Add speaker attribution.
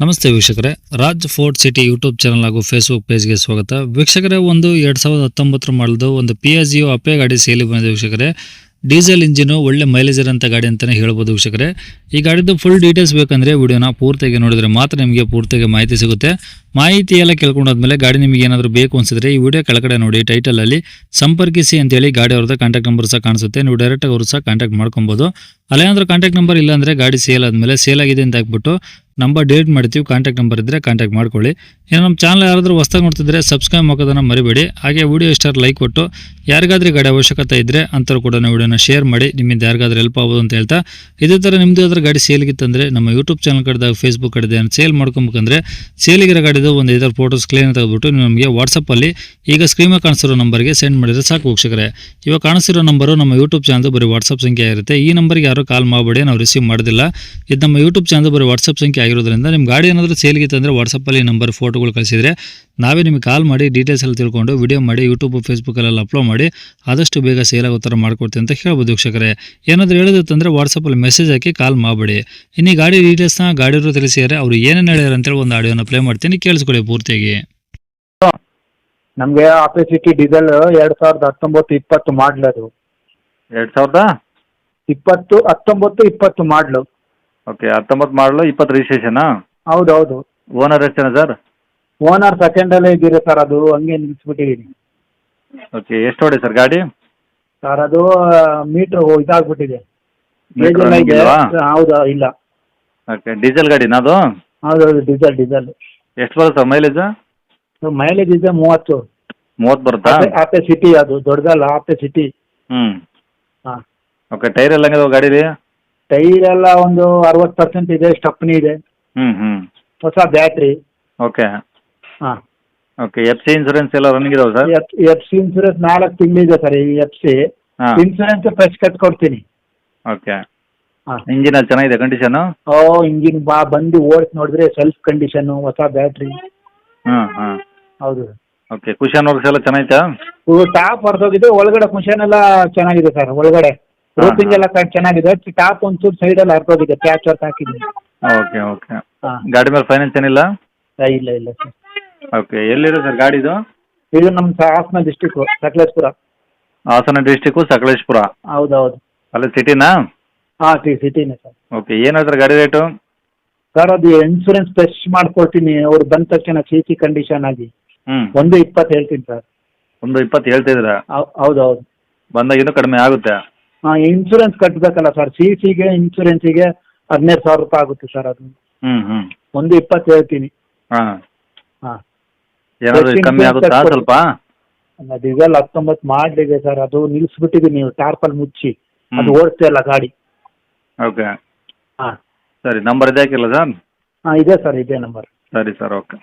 Speaker 1: ನಮಸ್ತೆ ವೀಕ್ಷಕರೇ, Raj fort city YouTube channel ಹಾಗೂ ಫೇಸ್ಬುಕ್ ಪೇಜ್ಗೆ ಸ್ವಾಗತ. ವೀಕ್ಷಕರೇ, ಒಂದು 2019 ಮಾಡಲ್ದು ಒಂದು ಪಿಯಾಜಿಯೋ ಅಪೆ ಗಾಡಿ ಸೇಲಿಗೆ ಬಂದಿದೆ ವೀಕ್ಷಕರೇ. ಡೀಸೆಲ್ ಇಂಜಿನು, ಒಳ್ಳೆ ಮೈಲೇಜ್ ಇರೋಂಥ ಗಾಡಿ ಅಂತಲೇ ಹೇಳ್ಬೋದು ವೀಕ್ಷಕರೇ. ಈ ಗಾಡಿದು ಫುಲ್ ಡೀಟೇಲ್ಸ್ ಬೇಕಂದರೆ ವಿಡಿಯೋನ ಪೂರ್ತಿಯಾಗಿ ನೋಡಿದರೆ ಮಾತ್ರ ನಿಮಗೆ ಪೂರ್ತಿಯಾಗಿ ಮಾಹಿತಿ ಸಿಗುತ್ತೆ. ಮಾಹಿತಿ ಎಲ್ಲ ಕೇಳ್ಕೊಂಡಾದ್ಮೇಲೆ ಗಾಡಿ ನಿಮಗೆ ಏನಾದರೂ ಬೇಕು ಅನಿಸಿದ್ರೆ ಈ ವಿಡಿಯೋ ಕೆಳಗಡೆ ನೋಡಿ ಟೈಟಲಲ್ಲಿ ಸಂಪರ್ಕಿಸಿ ಅಂತೇಳಿ ಗಾಡಿ ಅವ್ರದ್ದು ಕಾಂಟ್ಯಾಕ್ಟ್ ನಂಬರ್ ಸಹ ಕಾಣಿಸುತ್ತೆ. ನೀವು ಡೈರೆಕ್ಟಾಗಿ ಅವರು ಸಹ ಕಾಂಟ್ಯಾಕ್ಟ್ ಮಾಡ್ಕೊಬೋದು. ಅಲ್ಲೇನಾದ್ರೂ ಕಾಂಟ್ಯಾಕ್ಟ್ ನಂಬರ್ ಇಲ್ಲ ಅಂದರೆ ಗಾಡಿ ಸೇಲ್ ಆದಮೇಲೆ ಸೇಲ್ ಆಗಿದೆ ಅಂತ ಹಾಕ್ಬಿಟ್ಟು ನಂಬರ್ ಡಿಲೀಟ್ ಮಾಡ್ತೀವಿ. ಕಾಂಟ್ಯಾಕ್ಟ್ ನಂಬರ್ ಇದ್ದರೆ ಕಾಂಟ್ಯಾಕ್ಟ್ ಮಾಡ್ಕೊಳ್ಳಿ. ಇನ್ನು ನಮ್ಮ ಚಾನಲ್ ಯಾರಾದರೂ ಹೊಸ್ದಾಗಿ ನೋಡ್ತಿದ್ರೆ ಸಬ್ಸ್ಕ್ರೈಬ್ ಮಾಡೋದನ್ನು ಮರಿಬೇಡಿ. ಹಾಗೆ ವಿಡಿಯೋ ಇಷ್ಟ ಲೈಕ್ ಕೊಟ್ಟು ಯಾರಿಗಾದ್ರೂ ಗಾಡಿ ಅವಶ್ಯಕತೆ ಇದ್ದರೆ ಅಂಥವ್ರು ಕೂಡ ವಿಡಿಯೋನ ಶೇರ್ ಮಾಡಿ, ನಿಮ್ಮಿಂದ ಯಾರಿಗಾದ್ರೂ ಹೆಲ್ಪ್ ಆಗ್ಬೋದು ಅಂತ ಹೇಳ್ತಾ, ಇದೇ ಥರ ನಿಮ್ಮದು ಯಾವ್ದಾದ್ರು ಗಾಡಿ ಸೇಲ್ಗಿತ್ತಂದರೆ ನಮ್ಮ ಯೂಟ್ಯೂಬ್ ಚಾನಲ್ ಕಡೆದಾಗ ಫೇಸ್ಬುಕ್ ಕಡೆದ ಸೇಲ್ ಮಾಡ್ಕೊಬೇಕಂದ್ರೆ ಸೇಲಿಗಿರೋ ಗಾಡಿದು ಒಂದು ಐದಾರು ಫೋಟೋಸ್ ಕ್ಲೀನ್ ತೆಗೆದುಬಿಟ್ಟು ನಮಗೆ ವಾಟ್ಸಪ್ಪಲ್ಲಿ ಈಗ ಸ್ಕ್ರೀನ್ ಮೇಲೆ ಕಾಣಿಸಿರೋ ನಂಬರ್ಗೆ ಸೆಂಡ್ ಮಾಡಿದರೆ ಸಾಕು ವೀಕ್ಷಕರೇ. ಇವಾಗ ಕಾಣಿಸಿರೋ ನಂಬರು ನಮ್ಮ ಯೂಟ್ಯೂಬ್ ಚಾನಲ್ದು ಬರೀ ವಾಟ್ಸಪ್ ಸಂಖ್ಯೆ ಆಗಿರುತ್ತೆ. ಈ ನಂಬರ್ಗೆ ಯಾರು ಕಾಲ್ ಮಾಡಬೇಡಿ, ನಾವು ರಿಸೀವ್ ಮಾಡೋದಿಲ್ಲ. ಇದು ನಮ್ಮ ಯೂಟ್ಯೂಬ್ ಚಾನಲ್ ಬರೀ ವಾಟ್ಸಪ್ ಸಂಖ್ಯೆ ಆಗಿರೋದ್ರಿಂದ ನಿಮ್ಮ ಗಾಡಿ ಏನಾದರೂ ಸೇಲ್ಗಿತ್ತಂದರೆ ವಾಟ್ಸಪ್ಪಲ್ಲಿ ನಂಬರ್ ಫೋಟೋಗಳು ಕಳಿಸಿದರೆ ನಾವೇ ನಿಮಗೆ ಕಾಲ್ ಮಾಡಿ ಡೀಟೇಲ್ಸ್ ಎಲ್ಲ ತಿಳ್ಕೊಂಡು ವಿಡಿಯೋ ಮಾಡಿ ಯೂಟ್ಯೂಬ್ ಫೇಸ್ಬುಕ್ಕಲ್ಲೆಲ್ಲ ಅಪ್ಲೋಡ್ ಮಾಡಿ ಆದಷ್ಟು ಬೇಗ ಸೇಲ್ ಆಗೋ ಥರ ಮಾಡ್ಕೊಡ್ತೀವಿ ಅಂತ ಹೇಳ್ಬೋದು ವೀಕ್ಷಕರೇ. ಏನಾದರೂ ಹೇಳೋದಿತ್ತಂದರೆ ವಾಟ್ಸಪ್ಪಲ್ಲಿ ಮೆಸೇಜ್ ಹಾಕಿ ಕಾಲ್ ಮಾಡಬೇಡಿ. ಇನ್ನು ಈ ಗಾಡಿ ಡೀಟೇಲ್ಸ್ನ ಗಾಡಿಯವರು ತಿಳಿಸಿದರೆ ಅವ್ರು ಏನೇನು ಹೇಳ್ಯಾರ ಅಂತೇಳಿ ಒಂದು ಆಡಿಯೋನ ಪ್ಲೇ ಮಾಡ್ತೀನಿ, ಕೇಳಿಸ್ಕೊಳ್ಳಿ ಪೂರ್ತಿಯಾಗಿ.
Speaker 2: ನಮಗೆ ಆಪೋಸಿಟಿ ಡೀಸೆಲ್ 2019-20 ಮಾಡಲ್ ಅದು.
Speaker 3: 2019-20
Speaker 2: ಮಾಡಲು.
Speaker 3: ಓಕೆ, 19 ಮಾಡಲು 20 ರಿಜಿಸ್ಟ್ರೇಷನಾ?
Speaker 2: ಹೌದು ಹೌದು.
Speaker 3: ಓನರ್ ಎಷ್ಟು ಜನ ಸರ್?
Speaker 2: ಓನರ್ ಸೆಕೆಂಡಲ್ಲೇ ಇದ್ದೀರಿ ಸರ್, ಅದು ಹಂಗೆ ನಿಲ್ಲಿಸ್ಬಿಟ್ಟಿದ್ದೀನಿ
Speaker 3: ಓಕೆ, ಎಷ್ಟು ಹೊಡೆ ಸರ್ ಗಾಡಿ?
Speaker 2: ಸರ್ ಅದು ಮೀಟ್ರ್ ಇದಾಗ್ಬಿಟ್ಟಿದೆ.
Speaker 3: Meter
Speaker 2: ಡೀಸೆಲ್
Speaker 3: running ಇಲ್ವಾ?
Speaker 2: ಹೌದಾ? ಇಲ್ಲ.
Speaker 3: ಓಕೆ, ಡೀಸೆಲ್ ಗಾಡಿನಾ ಅದು?
Speaker 2: ಹೌದೌದು, ಡೀಸೆಲ್.
Speaker 3: ಎಷ್ಟು ಬರುತ್ತೆ ಸರ್ ಮೈಲೇಜ್?
Speaker 2: ಮೈಲೇಜ್ ಇದೆ 30.
Speaker 3: 30 ಬರುತ್ತಾ?
Speaker 2: ಆಪೆ ಸಿಟಿ, ಅದು ದೊಡ್ಡದಲ್ಲ, ಆಪೆ ಸಿಟಿ.
Speaker 3: ಹ್ಞೂ.
Speaker 2: ಹಾಂ.
Speaker 3: ಓಕೆ, ಟೈರ್ ಎಲ್ಲ ಹೆಂಗಿದೆ ಗಾಡೀಲಿ?
Speaker 2: ಟೈರ್ ಎಲ್ಲ ಒಂದು 60% ಇದೆ, ಸ್ಟಪ್ನಿ ಇದೆ,
Speaker 3: ಹ್ಞೂ.
Speaker 2: ಹೊಸ ಬ್ಯಾಟ್ರಿ.
Speaker 3: ಓಕೆ.
Speaker 2: ಹಾಂ.
Speaker 3: ಓಕೆ, ಎಫ್ ಸಿ ಇನ್ಸೂರೆನ್ಸ್ ಎಲ್ಲ ರನ್ನಿಂಗ್ ಇದಾವೆ ಸರ್?
Speaker 2: ಎಫ್ ಸಿ ಇನ್ಸೂರೆನ್ಸ್ 4 ತಿಂಗಳಿದೆ ಸರ್. ಈ ಎಫ್ ಸಿ
Speaker 3: ಹಾಂ.
Speaker 2: ಇನ್ಸೂರೆನ್ಸ್ ಫ್ರೆಶ್ ಕಟ್ಕೊಡ್ತೀನಿ.
Speaker 3: ಓಕೆ.
Speaker 2: ಹಾಂ.
Speaker 3: ಇಂಜಿನ್ ಅಲ್ಲಿ ಚೆನ್ನಾಗಿದೆ ಕಂಡೀಷನು?
Speaker 2: ಇಂಜಿನ್ ಬಂದು ಓಡಿಸಿ ನೋಡಿದ್ರೆ ಸೆಲ್ಫ್ ಕಂಡೀಷನ್ನು, ಹೊಸ ಬ್ಯಾಟ್ರಿ.
Speaker 3: ಹಾಂ.
Speaker 2: ಹೌದು.
Speaker 3: ಓಕೆ, ಕುಷನ್ ವರ್ಕ್ಸ್ ಎಲ್ಲ ಚೆನ್ನಾಯ್ತಾ?
Speaker 2: ಟಾಪ್ ಹೊರದೋಗಿದೆ, ಒಳಗಡೆ ಕುಷನ್ ಎಲ್ಲ ಚೆನ್ನಾಗಿದೆ ಸರ್. ಒಳಗಡೆ ರೂಪಿಂಗ್ ಎಲ್ಲ ಚೆನ್ನಾಗಿದೆ. ಟಾಪ್ ಒಂಚೂರು ಸೈಡಲ್ಲಿ ಹರಿದೋಗಿದೆ, ಪ್ಯಾಚ್ ವರ್ಕ್ ಹಾಕಿದ್ದೀನಿ.
Speaker 3: ಓಕೆ.
Speaker 2: ಹಾಂ.
Speaker 3: ಗಾಡಿ ಮೇಲೆ ಫೈನಾನ್ಸ್ ಏನಿಲ್ಲ?
Speaker 2: ಇಲ್ಲ ಸರ್.
Speaker 3: ಓಕೆ, ಎಲ್ಲಿದೆ ಸರ್ ಗಾಡಿದು?
Speaker 2: ಇದು ನಮ್ಮ ಹಾಸನ ಡಿಸ್ಟಿಕ್ಕು, ಸಕಲೇಶ್ಪುರ.
Speaker 3: ಹಾಸನ ಡಿಸ್ಟಿಕ್ಕು, ಸಕಲೇಶ್ಪುರ.
Speaker 2: ಹೌದೌದು.
Speaker 3: ಅಲ್ಲ ಸಿಟಿನಾ?
Speaker 2: ಹಾಂ, ಸಿಟಿನೇ ಸರ್.
Speaker 3: ಓಕೆ, ಏನು ಹೇಳ್ತಾರೆ ಗಾಡಿ ರೇಟು?
Speaker 2: ಸರ್ ಅದು ಇನ್ಸೂರೆನ್ಸ್ ಫ್ರೆಶ್ ಮಾಡ್ಕೊಡ್ತೀನಿ, ಅವ್ರು ಬಂದ ತಕ್ಷಣ ಸಿ ಕಂಡೀಷನ್ ಆಗಿ. 120 ಹೇಳ್ತೀನಿ ಸರ್.
Speaker 3: 120 ಹೇಳ್ತಿದ್ದೀರಾ?
Speaker 2: ಹೌದೌದು.
Speaker 3: ಬಂದಾಗ ಇನ್ನೂ ಕಡಿಮೆ ಆಗುತ್ತೆ.
Speaker 2: ಹಾಂ, ಇನ್ಸೂರೆನ್ಸ್ ಕಟ್ಟಬೇಕಲ್ಲ ಸರ್. ಸಿಗೆ ಇನ್ಸೂರೆನ್ಸಿಗೆ 15,000 ರೂಪಾಯಿ ಆಗುತ್ತೆ ಸರ್. ಅದು 120 ಹೇಳ್ತೀನಿ.
Speaker 3: ಹಾಂ.
Speaker 2: ಹಾಂ.
Speaker 3: ಏನಾದರೂ ಕಮ್ಮಿ ಆಗುತ್ತಾ ಸ್ವಲ್ಪ?
Speaker 2: ಡೀಸೆಲ್ 19 ಮಾಡಲಿದೆ ಸರ್, ಅದು ನಿಲ್ಲಿಸ್ಬಿಟ್ಟಿದ್ದೀನಿ. ನೀವು ಟಾರ್ಪಲ್ ಮುಚ್ಚಿ ಅದು ಓಡಿಸ್ತಾ ಗಾಡಿ.
Speaker 3: ಓಕೆ.
Speaker 2: ಹಾಂ.
Speaker 3: ಸರಿ, ನಂಬರ್ ಇದೆ ಹಾಕಿಲ್ಲ ಸರ್?
Speaker 2: ಹಾಂ, ಇದೆ ಸರ್, ಇದೇ ನಂಬರ್.
Speaker 3: ಸರಿ ಸರ್, ಓಕೆ.